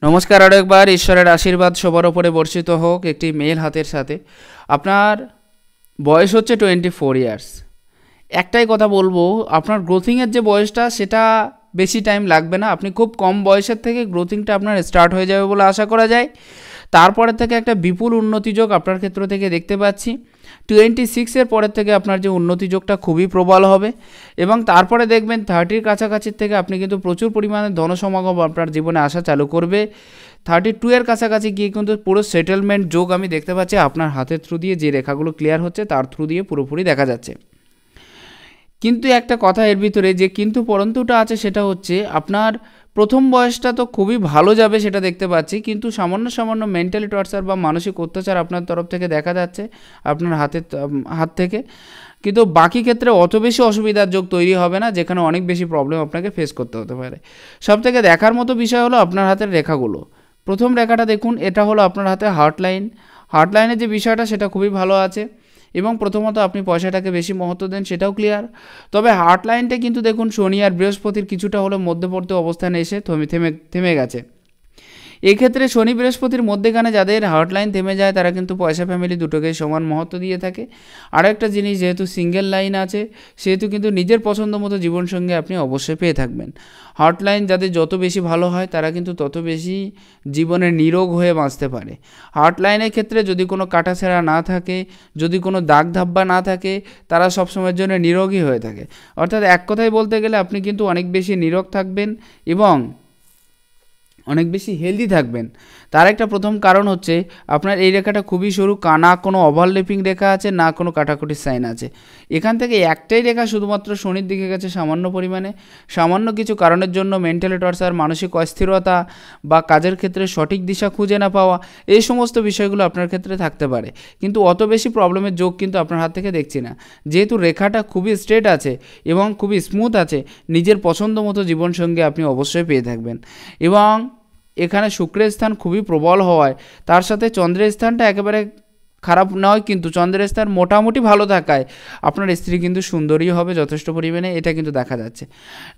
নমস্কার, আরও একবার ঈশ্বরের আশীর্বাদ সবার ওপরে বর্ষিত হোক একটি মেল হাতের সাথে। আপনার বয়স হচ্ছে 24 ইয়ার্স। একটাই কথা বলবো, আপনার গ্রোথিংয়ের যে বয়সটা সেটা বেশি টাইম লাগবে না। আপনি খুব কম বয়সের থেকে গ্রোথিংটা আপনার স্টার্ট হয়ে যাবে বলে আশা করা যায়। তারপরে থেকে একটা বিপুল উন্নতিযোগ আপনার ক্ষেত্র থেকে দেখতে পাচ্ছি। 26-এর পরের থেকে আপনার যে উন্নতিযোগটা খুবই প্রবল হবে এবং তারপরে দেখবেন 30-র কাছাকাছির থেকে আপনি কিন্তু প্রচুর পরিমাণে ধনসমাগম আপনার জীবনে আসা চালু করবে। 32-এর কাছাকাছি গিয়ে কিন্তু পুরো সেটেলমেন্ট যোগ আমি দেখতে পাচ্ছি আপনার হাতের থ্রু দিয়ে যে রেখাগুলো ক্লিয়ার হচ্ছে তার থ্রু দিয়ে পুরোপুরি দেখা যাচ্ছে। কিন্তু একটা কথা এর ভিতরে যে কিন্তু পরন্তুটা আছে, সেটা হচ্ছে আপনার প্রথম বয়সটা তো খুবই ভালো যাবে সেটা দেখতে পাচ্ছি, কিন্তু সামান্য মেন্টালি টর্চার বা মানসিক অত্যাচার আপনার তরফ থেকে দেখা যাচ্ছে আপনার হাত থেকে। কিন্তু বাকি ক্ষেত্রে অত বেশি অসুবিধার যোগ তৈরি হবে না, যেখানে অনেক বেশি প্রবলেম আপনাকে ফেস করতে হতে পারে। সব থেকে দেখার মতো বিষয় হলো আপনার হাতের রেখাগুলো। প্রথম রেখাটা দেখুন, এটা হলো আপনার হাতে হার্টলাইনের যে বিষয়টা সেটা খুবই ভালো আছে এবং প্রথমত আপনি পয়সাটাকে বেশি মহত্ব দেন সেটাও ক্লিয়ার। তবে হার্ট লাইনটা কিন্তু দেখুন শনি আর বৃহস্পতির কিছুটা হলো মধ্যবর্তী অবস্থানে এসে থেমে গেছে। এক্ষেত্রে শনি বৃহস্পতির মধ্যেখানে যাদের হার্ট লাইন থেমে যায় তারা কিন্তু পয়সা ফ্যামিলি দুটোকেই সমান মহত্ব দিয়ে থাকে। আর একটা জিনিস, যেহেতু সিঙ্গেল লাইন আছে সেহেতু কিন্তু নিজের পছন্দ মতো জীবনসঙ্গী আপনি অবশ্যই পেয়ে থাকবেন। হার্ট লাইন যাদের যত বেশি ভালো হয় তারা কিন্তু তত বেশি জীবনে নিরোগ হয়ে বাঁচতে পারে। হার্ট লাইনের ক্ষেত্রে যদি কোনো কাটাছেঁড়া না থাকে, যদি কোনো দাগ ধাব্বা না থাকে, তারা সবসময়ের জন্য নিরোগী হয়ে থাকে। অর্থাৎ এক কথায় বলতে গেলে আপনি কিন্তু অনেক বেশি নিরোগ থাকবেন এবং অনেক বেশি হেলদি থাকবেন। তার একটা প্রথম কারণ হচ্ছে আপনার এই রেখাটা খুবই সরু, না কোনো ওভারল্যাপিং রেখা আছে, না কোনো কাটাকুটির সাইন আছে। এখান থেকে একটাই রেখা শুধুমাত্র শনির দিকে গেছে সামান্য পরিমাণে। সামান্য কিছু কারণের জন্য মেন্টালি টর্চার, মানসিক অস্থিরতা বা কাজের ক্ষেত্রে সঠিক দিশা খুঁজে না পাওয়া, এই সমস্ত বিষয়গুলো আপনার ক্ষেত্রে থাকতে পারে। কিন্তু অত বেশি প্রবলেমের যোগ কিন্তু আপনার হাত থেকে দেখছি না, যেহেতু রেখাটা খুবই স্ট্রেট আছে এবং খুবই স্মুথ আছে। নিজের পছন্দ মতো জীবনসঙ্গী আপনি অবশ্যই পেয়ে থাকবেন এবং এখানে শুক্রের স্থান খুবই প্রবল হওয়ায় তার সাথে চন্দ্রের স্থানটা একেবারে খারাপ নয়, কিন্তু চন্দ্রের স্থান মোটামুটি ভালো থাকায় আপনার স্ত্রী কিন্তু সুন্দরী হবে যথেষ্ট পরিমাণে, এটা কিন্তু দেখা যাচ্ছে।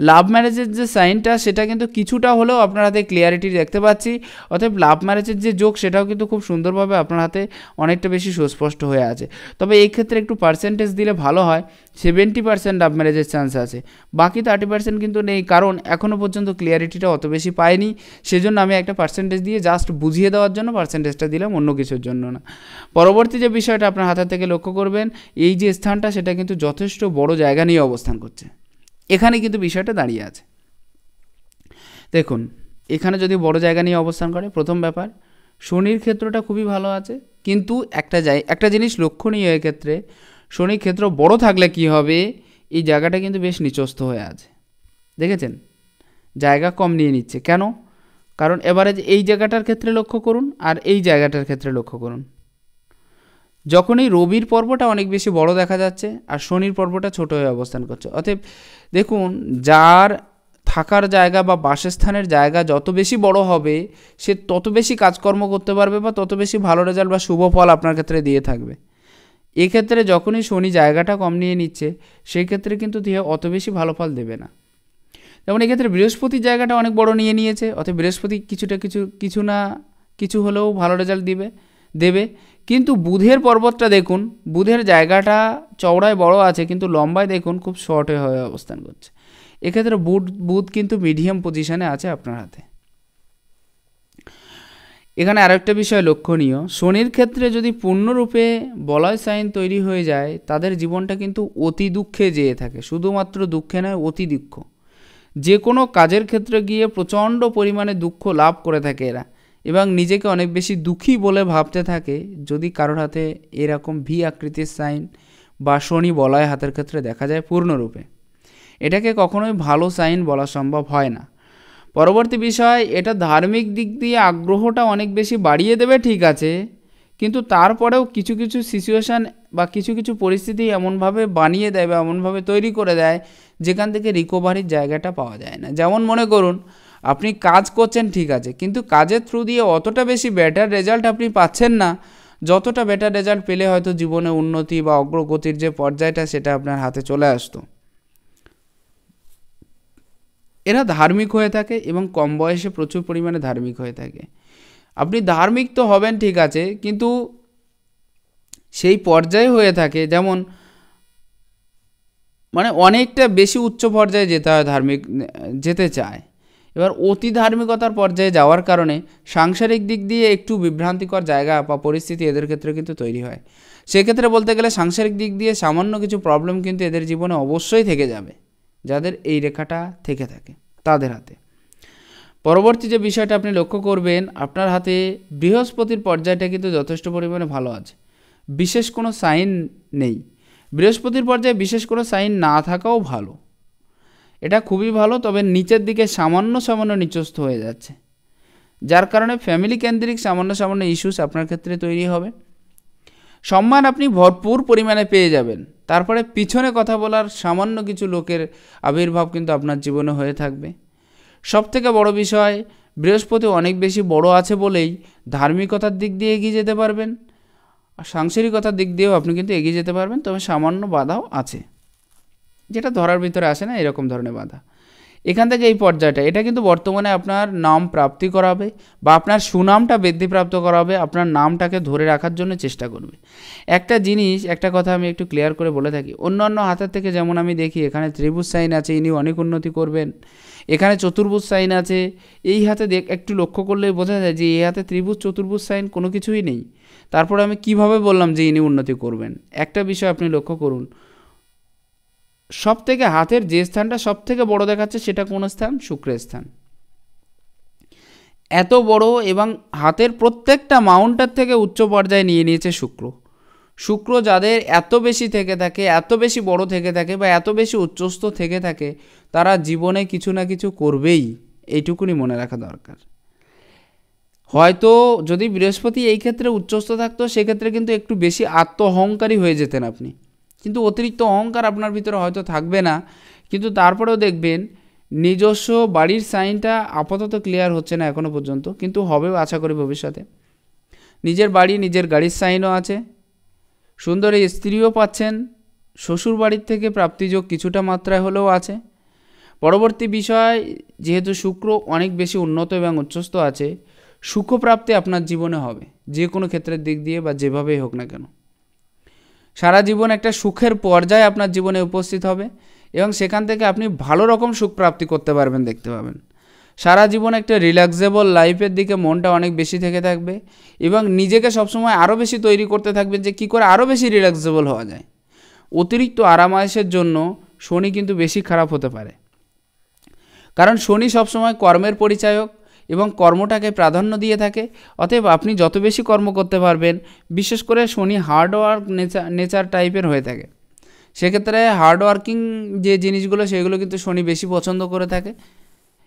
লাভ ম্যারেজের যে সাইনটা সেটা কিন্তু কিছুটা হলেও আপনার হাতে ক্লিয়ারিটি দেখতে পাচ্ছি। অতএব লাভ ম্যারেজের যে যোগ সেটাও কিন্তু খুব সুন্দরভাবে আপনার হাতে অনেকটা বেশি সুস্পষ্ট হয়ে আছে। তবে এই ক্ষেত্রে একটু পার্সেন্টেজ দিলে ভালো হয়। 70% লাভ ম্যারেজের চান্স আছে, বাকি 30% কিন্তু নেই, কারণ এখনও পর্যন্ত ক্লিয়ারিটিটা অত বেশি পাইনি। সেজন্য আমি একটা পার্সেন্টেজ দিয়ে জাস্ট বুঝিয়ে দেওয়ার জন্য পার্সেন্টেজটা দিলাম, অন্য কিছুর জন্য না। পরবর্তী যে বিষয়টা আপনার হাতের থেকে লক্ষ্য করবেন, এই যে স্থানটা সেটা কিন্তু যথেষ্ট বড় জায়গা নিয়ে অবস্থান করছে। এখানে কিন্তু বিষয়টা দাঁড়িয়ে আছে। দেখুন, এখানে যদি বড় জায়গা নিয়ে অবস্থান করে, প্রথম ব্যাপার শনির ক্ষেত্রটা খুবই ভালো আছে, কিন্তু একটা জিনিস লক্ষণীয় এক্ষেত্রে, শনির ক্ষেত্র বড় থাকলে কি হবে, এই জায়গাটা কিন্তু বেশ নিচস্থ হয়ে আছে। দেখেছেন, জায়গা কম নিয়ে নিচ্ছে কেন? কারণ এবারে এই জায়গাটার ক্ষেত্রে লক্ষ্য করুন আর এই জায়গাটার ক্ষেত্রে লক্ষ্য করুন। যখন এই রবির পর্বটা অনেক বেশি বড় দেখা যাচ্ছে আর শনির পর্বটা ছোট হয়ে অবস্থান করছে। অতএব দেখুন, যার থাকার জায়গা বা বাসস্থানের জায়গা যত বেশি বড় হবে সে তত বেশি কাজকর্ম করতে পারবে বা তত বেশি ভালো রেজাল্ট বা শুভ ফল আপনার ক্ষেত্রে দিয়ে থাকবে। এক্ষেত্রে যখনই শনি জায়গাটা কম নিয়ে নিচ্ছে সেই ক্ষেত্রে কিন্তু দিয়ে অত বেশি ভালো ফল দেবে না। যেমন এক্ষেত্রে বৃহস্পতির জায়গাটা অনেক বড় নিয়ে নিয়েছে, অতএব বৃহস্পতি কিছু না কিছু হলেও ভালো রেজাল্ট দেবে। কিন্তু বুধের পর্বতটা দেখুন, বুধের জায়গাটা চওড়ায় বড় আছে কিন্তু লম্বায় দেখুন খুব শর্ট হয়ে অবস্থান করছে। এক্ষেত্রে বুধ কিন্তু মিডিয়াম পজিশনে আছে আপনার হাতে। এখানে আরেকটা বিষয় লক্ষণীয়, শনির ক্ষেত্রে যদি পূর্ণরূপে বলয় সাইন তৈরি হয়ে যায় তাদের জীবনটা কিন্তু অতি দুঃখে যেয়ে থাকে। শুধুমাত্র দুঃখে নয়, অতি দুঃখ। যে কোনো কাজের ক্ষেত্রে গিয়ে প্রচণ্ড পরিমাণে দুঃখ লাভ করে থাকে এরা এবং নিজেকে অনেক বেশি দুঃখী বলে ভাবতে থাকে যদি কারোর হাতে এরকম ভি আকৃতির সাইন বা শনি বলয় হাতের ক্ষেত্রে দেখা যায় পূর্ণরূপে। এটাকে কখনোই ভালো সাইন বলা সম্ভব হয় না। পরবর্তী বিষয়, এটা ধার্মিক দিক দিয়ে আগ্রহটা অনেক বেশি বাড়িয়ে দেবে, ঠিক আছে, কিন্তু তারপরেও কিছু কিছু সিচুয়েশান বা কিছু পরিস্থিতি এমনভাবে বানিয়ে দেয় বা এমনভাবে তৈরি করে দেয় যেখান থেকে রিকভারির জায়গাটা পাওয়া যায় না। যেমন মনে করুন, আপনি কাজ করছেন ঠিক আছে, কিন্তু কাজের থ্রু দিয়ে অতটা বেশি বেটার রেজাল্ট আপনি পাচ্ছেন না যতটা বেটার রেজাল্ট পেলে হয়তো জীবনে উন্নতি বা অগ্রগতির যে পর্যায়টা সেটা আপনার হাতে চলে আসতো। এরা ধার্মিক হয়ে থাকে এবং কম বয়সে প্রচুর পরিমাণে ধার্মিক হয়ে থাকে। আপনি ধার্মিক তো হবেন ঠিক আছে, কিন্তু সেই পর্যায়ে হয়ে থাকে যেমন মানে অনেকটা বেশি উচ্চ পর্যায়ে যেতে হয়, যেতে চায়। এবার অতি ধার্মিকতার পর্যায়ে যাওয়ার কারণে সাংসারিক দিক দিয়ে একটু বিভ্রান্তিকর জায়গা বা পরিস্থিতি এদের ক্ষেত্রে কিন্তু তৈরি হয়। সেক্ষেত্রে বলতে গেলে সাংসারিক দিক দিয়ে সামান্য কিছু প্রবলেম কিন্তু এদের জীবনে অবশ্যই থেকে যাবে, যাদের এই রেখাটা থেকে থাকে তাদের হাতে। পরবর্তী যে বিষয়টা আপনি লক্ষ্য করবেন, আপনার হাতে বৃহস্পতির পর্যায়টা কিন্তু যথেষ্ট পরিমাণে ভালো আছে, বিশেষ কোনো সাইন নেই। বৃহস্পতির পর্যায়ে বিশেষ কোনো সাইন না থাকাও ভালো, এটা খুবই ভালো। তবে নিচের দিকে সামান্য সামান্য নিচস্থ হয়ে যাচ্ছে, যার কারণে ফ্যামিলি কেন্দ্রিক সামান্য সামান্য ইস্যুস আপনার ক্ষেত্রে তৈরি হবে। সম্মান আপনি ভরপুর পরিমাণে পেয়ে যাবেন, তারপরে পিছনে কথা বলার সামান্য কিছু লোকের আবির্ভাব কিন্তু আপনার জীবনে হয়ে থাকবে। সবথেকে বড় বিষয়, বৃহস্পতি অনেক বেশি বড় আছে বলেই ধার্মিকতার দিক দিয়ে এগিয়ে যেতে পারবেন, আর সাংসারিকতার দিক দিয়েও আপনি কিন্তু এগিয়ে যেতে পারবেন। তবে সামান্য বাধাও আছে, যেটা ধরার ভিতরে আসে না, এরকম ধরনের বাধা। এখান থেকে এই পর্যায়টা, এটা কিন্তু বর্তমানে আপনার নাম প্রাপ্তি করাবে বা আপনার সুনামটা বৃদ্ধিপ্রাপ্ত করাবে, আপনার নামটাকে ধরে রাখার জন্য চেষ্টা করবে। একটা জিনিস, একটা কথা আমি একটু ক্লিয়ার করে বলে থাকি, অন্যান্য হাতের থেকে যেমন আমি দেখি এখানে ত্রিভুজ সাইন আছে, ইনি অনেক উন্নতি করবেন। এখানে চতুর্ভুজ সাইন আছে, এই হাতে একটু লক্ষ্য করলেই বোঝা যায় যে এই হাতে ত্রিভুজ চতুর্ভুজ সাইন কোনো কিছুই নেই। তারপরে আমি কিভাবে বললাম যে ইনি উন্নতি করবেন? একটা বিষয় আপনি লক্ষ্য করুন, সব থেকে হাতের যে স্থানটা সব থেকে বড় দেখাচ্ছে সেটা কোন স্থান? শুক্রের স্থান। এত বড় এবং হাতের প্রত্যেকটা মাউন্টের থেকে উচ্চ পর্যায়ে নিয়ে নিয়েছে শুক্র। শুক্র যাদের এত বেশি থেকে থাকে, এত বেশি বড় থেকে থাকে বা এত বেশি উচ্চস্থ থেকে থাকে, তারা জীবনে কিছু না কিছু করবেই, এইটুকুনি মনে রাখা দরকার। হয়তো যদি বৃহস্পতি এই ক্ষেত্রে উচ্চস্থ থাকতো সেক্ষেত্রে কিন্তু একটু বেশি আত্ম অহংকারী হয়ে যেতেন আপনি, কিন্তু অতিরিক্ত অহংকার আপনার ভিতরে হয়তো থাকবে না। কিন্তু তারপরেও দেখবেন নিজস্ব বাড়ির সাইনটা আপাতত ক্লিয়ার হচ্ছে না এখনও পর্যন্ত, কিন্তু হবেও আশা করি ভবিষ্যতে। নিজের বাড়ি, নিজের গাড়ির সাইনও আছে, সুন্দর এই স্ত্রীও পাচ্ছেন, শ্বশুর বাড়ির থেকে প্রাপ্তিযোগ কিছুটা মাত্রায় হলেও আছে। পরবর্তী বিষয়, যেহেতু শুক্র অনেক বেশি উন্নত এবং উচ্চস্থ আছে, সুখপ্রাপ্তি আপনার জীবনে হবে, যে কোনো ক্ষেত্রের দিক দিয়ে বা যেভাবেই হোক না কেন। সারা জীবন একটা সুখের পর্যায়ে আপনার জীবনে উপস্থিত হবে এবং সেখান থেকে আপনি ভালো রকম সুখ প্রাপ্তি করতে পারবেন, দেখতে পাবেন। সারা জীবন একটা রিল্যাক্সেবল লাইফের দিকে মনটা অনেক বেশি থেকে থাকবে এবং নিজেকে সবসময় আরও বেশি তৈরি করতে থাকবেন যে কী করে আরও বেশি রিল্যাক্সেবল হওয়া যায়। অতিরিক্ত আরামায়েশের জন্য শনি কিন্তু বেশি খারাপ হতে পারে, কারণ শনি সবসময় কর্মের পরিচায়ক এবং কর্মটাকে প্রাধান্য দিয়ে থাকে। অতএব আপনি যত বেশি কর্ম করতে পারবেন, বিশেষ করে শনি হার্ডওয়ার্ক নেচার টাইপের হয়ে থাকে, সেক্ষেত্রে হার্ডওয়ার্কিং যে জিনিসগুলো সেগুলো কিন্তু শনি বেশি পছন্দ করে থাকে।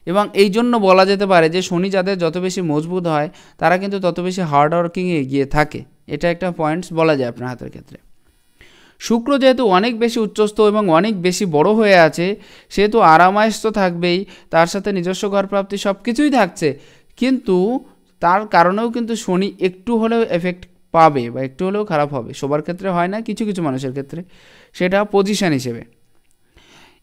এবং এই জন্য বলা যেতে পারে যে শনি যাদের যত বেশি মজবুত হয় তারা কিন্তু তত বেশি হার্ডওয়ার্কিংয়ে এগিয়ে থাকে, এটা একটা পয়েন্টস বলা যায় আপনার হাতের ক্ষেত্রে। শুক্র যেহেতু অনেক বেশি উচ্চস্থ এবং অনেক বেশি বড় হয়ে আছে, সেহেতু আরামায়েশ তো থাকবেই, তার সাথে নিজস্ব ঘর প্রাপ্তি সব কিছুই থাকছে, কিন্তু তার কারণেও কিন্তু শনি একটু হলেও এফেক্ট পাবে বা একটু হলেও খারাপ হবে। সবার ক্ষেত্রে হয় না, কিছু কিছু মানুষের ক্ষেত্রে, সেটা পজিশন হিসেবে।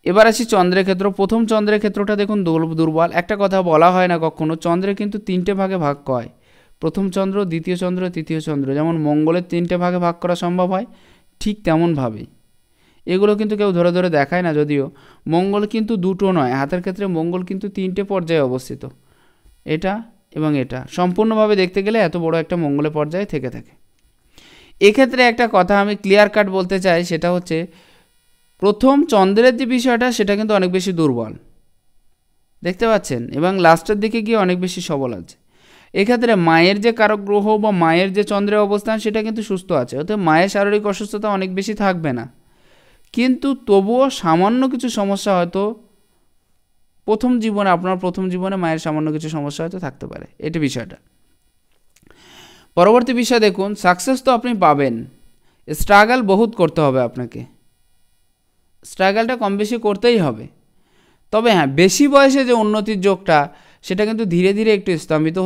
এবার আসি চন্দ্রের ক্ষেত্র। প্রথম চন্দ্রের ক্ষেত্রটা দেখুন দুর্বল। একটা কথা বলা হয় না কখনো, চন্দ্রে কিন্তু তিনটে ভাগে ভাগ হয়, প্রথম চন্দ্র, দ্বিতীয় চন্দ্র, তৃতীয় চন্দ্র। যেমন মঙ্গলের তিনটে ভাগে ভাগ করা সম্ভব হয়, ঠিক তেমনভাবেই এগুলো কিন্তু কেউ ধরে ধরে দেখায় না। যদিও মঙ্গল কিন্তু দুটো নয়, হাতের ক্ষেত্রে মঙ্গল কিন্তু তিনটে পর্যায়ে অবস্থিত, এটা এবং এটা। সম্পূর্ণভাবে দেখতে গেলে এত বড় একটা মঙ্গলের পর্যায়ে থেকে থাকে। এক্ষেত্রে একটা কথা আমি ক্লিয়ার কাট বলতে চাই, সেটা হচ্ছে প্রথম চন্দ্রের যে বিষয়টা সেটা কিন্তু অনেক বেশি দুর্বল দেখতে পাচ্ছেন, এবং লাস্টের দিকে গিয়ে অনেক বেশি সবল আছে। এক্ষেত্রে মায়ের যে কারক গ্রহ বা মায়ের যে চন্দ্রের অবস্থান সেটা কিন্তু সুস্থ আছে, অর্থাৎ মায়ের শারীরিক অসুস্থতা অনেক বেশি থাকবে না, কিন্তু তবুও সামান্য কিছু সমস্যা হয়তো আপনার প্রথম জীবনে মায়ের সামান্য কিছু সমস্যা হয়তো থাকতে পারে, এটা বিষয়টা। পরবর্তী বিষয় দেখুন, সাকসেস তো আপনি পাবেন, স্ট্রাগল বহুত করতে হবে আপনাকে, স্ট্রাগলটা কম বেশি করতেই হবে। তবে হ্যাঁ, বেশি বয়সে যে উন্নতির যোগটা সেটা কিন্তু ধীরে ধীরে একটু স্তমিত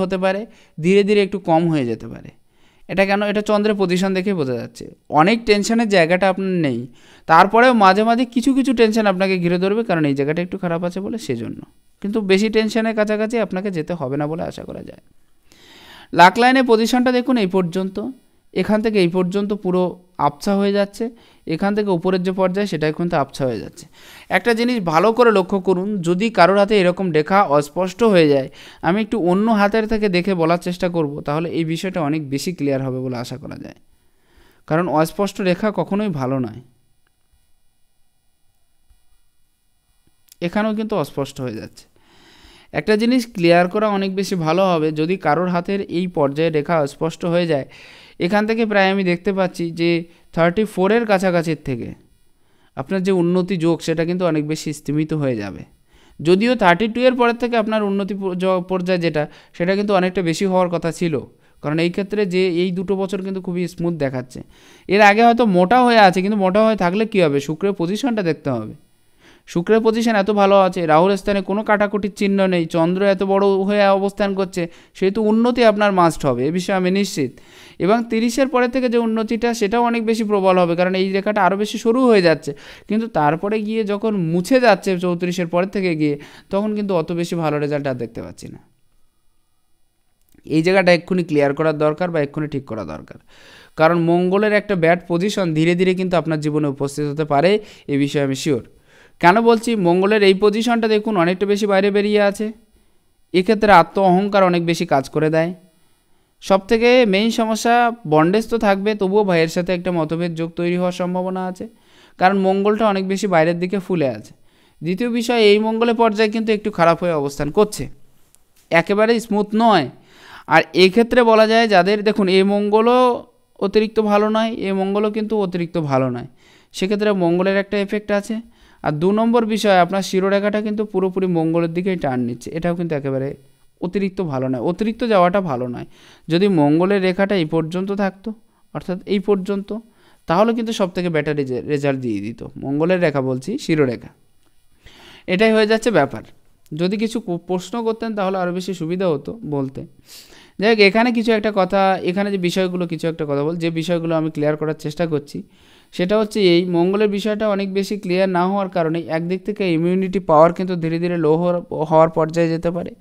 হতে পারে, ধীরে ধীরে একটু কম হয়ে যেতে পারে, এটা কেন? এটা চন্দ্রের পজিশন দেখে বোঝা যাচ্ছে। অনেক টেনশনের জায়গাটা আপনার নেই, তারপরেও মাঝে মাঝে কিছু কিছু টেনশন আপনাকে ঘিরে ধরবে, কারণ এই জায়গাটা একটু খারাপ আছে বলে সেজন্য। কিন্তু বেশি টেনশনের কাছাকাছি আপনাকে যেতে হবে না বলে আশা করা যায়। লাক লাইনের পজিশনটা দেখুন এই পর্যন্ত, এখান থেকে এই পর্যন্ত পুরো আবছা হয়ে যাচ্ছে, এখান থেকে উপরের যে পর্যায়ে সেটাই কিন্তু আবছা হয়ে যাচ্ছে। একটা জিনিস ভালো করে লক্ষ্য করুন, যদি কারোর হাতে এরকম রেখা অস্পষ্ট হয়ে যায়, আমি একটু অন্য হাতের থেকে দেখে বলার চেষ্টা করব, তাহলে এই বিষয়টা অনেক বেশি ক্লিয়ার হবে বলে আশা করা যায়। কারণ অস্পষ্ট রেখা কখনোই ভালো নয়। এখানেও কিন্তু অস্পষ্ট হয়ে যাচ্ছে। একটা জিনিস ক্লিয়ার করা অনেক বেশি ভালো হবে, যদি কারোর হাতের এই পর্যায়ে রেখা স্পষ্ট হয়ে যায়, এখান থেকে প্রায় আমি দেখতে পাচ্ছি যে 34-এর কাছাকাছির থেকে আপনার যে উন্নতি যোগ সেটা কিন্তু অনেক বেশি স্তীমিত হয়ে যাবে। যদিও 32-এর পরের থেকে আপনার উন্নতি পর্যায়ে যেটা, সেটা কিন্তু অনেকটা বেশি হওয়ার কথা ছিল, কারণ এই ক্ষেত্রে যে এই 2 বছর কিন্তু খুবই স্মুথ দেখাচ্ছে। এর আগে হয়তো মোটা হয়ে আছে, কিন্তু মোটা হয়ে থাকলে কী হবে, শুক্রের পজিশনটা দেখতে হবে। শুক্রের পজিশন এত ভালো আছে, রাহুর স্থানে কোনো কাটাকুটির চিহ্ন নেই, চন্দ্র এত বড় হয়ে অবস্থান করছে, সেহেতু উন্নতি আপনার মাস্ট হবে, এ বিষয়ে আমি নিশ্চিত। এবং 30-এর পরে থেকে যে উন্নতিটা সেটাও অনেক বেশি প্রবল হবে, কারণ এই রেখাটা আরও বেশি সরু হয়ে যাচ্ছে, কিন্তু তারপরে গিয়ে যখন মুছে যাচ্ছে 34-এর পরের থেকে গিয়ে, তখন কিন্তু অত বেশি ভালো রেজাল্ট আর দেখতে পাচ্ছি না। এই জায়গাটা এক্ষুনি ক্লিয়ার করার দরকার বা এক্ষুনি ঠিক করা দরকার, কারণ মঙ্গলের একটা ব্যাড পজিশন ধীরে ধীরে কিন্তু আপনার জীবনে উপস্থিত হতে পারে, এ বিষয়ে আমি শিওর। কেন বলছি? মঙ্গলের এই পজিশনটা দেখুন অনেকটা বেশি বাইরে বেরিয়ে আছে, এক্ষেত্রে আত্ম অহংকার অনেক বেশি কাজ করে দেয়। সবথেকে মেইন সমস্যা, বন্ডেজ তো থাকবে, তবুও ভাইয়ের সাথে একটা মতভেদ যোগ তৈরি হওয়ার সম্ভাবনা আছে, কারণ মঙ্গলটা অনেক বেশি বাইরের দিকে ফুলে আছে। দ্বিতীয় বিষয়, এই মঙ্গলের পর্যায়ে কিন্তু একটু খারাপ হয়ে অবস্থান করছে, একেবারেই স্মুথ নয়। আর এক্ষেত্রে বলা যায় যাদের, দেখুন এই মঙ্গলও অতিরিক্ত ভালো নয়, এই মঙ্গলও কিন্তু অতিরিক্ত ভালো নয়, সেক্ষেত্রে মঙ্গলের একটা এফেক্ট আছে। আর 2 নম্বর বিষয়, আপনার শিরোরেখাটা কিন্তু পুরোপুরি মঙ্গলের দিকেই টার্ন নিচ্ছে, এটাও কিন্তু একেবারে অতিরিক্ত ভালো নয়, অতিরিক্ত যাওয়াটা ভালো নয়। যদি মঙ্গলের রেখাটা এই পর্যন্ত থাকতো, অর্থাৎ এই পর্যন্ত, তাহলে কিন্তু সবথেকে বেটার রেজাল্ট দিয়ে দিত। মঙ্গলের রেখা বলছি, শিরোরেখা, এটাই হয়ে যাচ্ছে ব্যাপার। যদি কিছু প্রশ্ন করতেন তাহলে আরও বেশি সুবিধা হতো বলতে। যাই হোক, এখানে কিছু একটা কথা, এখানে যে বিষয়গুলো, কিছু একটা কথা যে বিষয়গুলো আমি ক্লিয়ার করার চেষ্টা করছি, সেটা হচ্ছে এই মঙ্গলের বিষয়টা অনেক বেশি ক্লিয়ার না হওয়ার কারণে একদিক থেকে ইমিউনিটি পাওয়ার কিন্তু ধীরে ধীরে লো হওয়ার পর্যায়ে যেতে পারে,